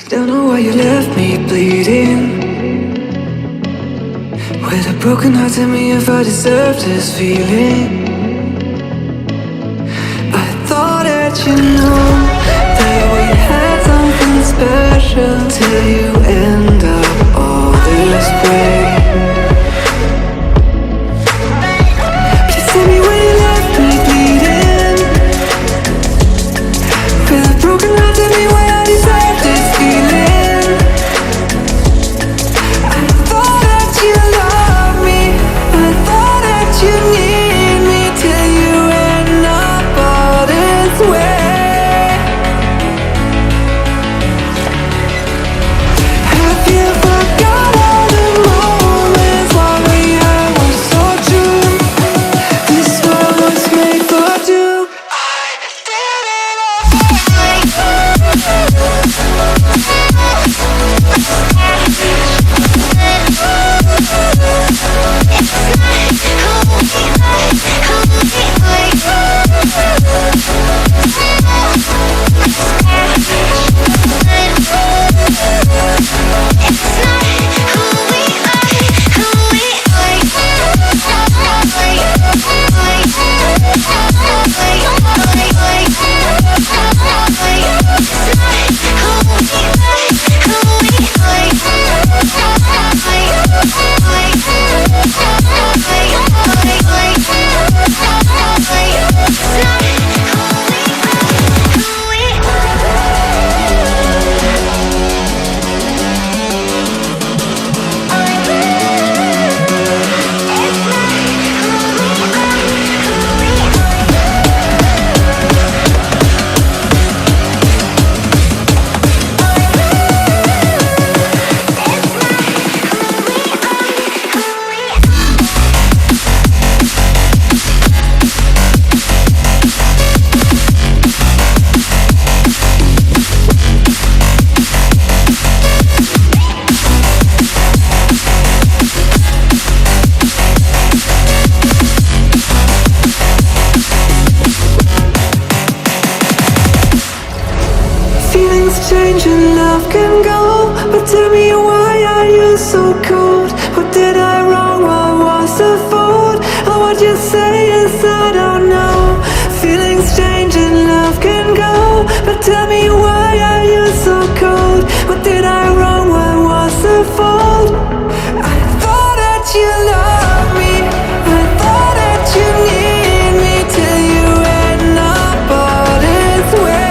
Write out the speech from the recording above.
Don't know why you left me bleeding. With a broken heart, tell me if I deserve this feeling. I thought that you know that we had something special till you end up all this way. Please tell me why you left me bleeding. With a broken heart, tell me why I deserve this feeling. I thought that you loved me, I thought that you need me till you end up all this way. Have you forgot all the moments while we had was so true? This world was made for two. I did it change and love can go, but tell me why are you so cold? What did I wrong? What was the fault? Or what you say is I don't know. Feelings change and love can go, but tell me why are you so cold? What did I wrong? What was the fault? I thought that you loved me, I thought that you need me till you end up all this way.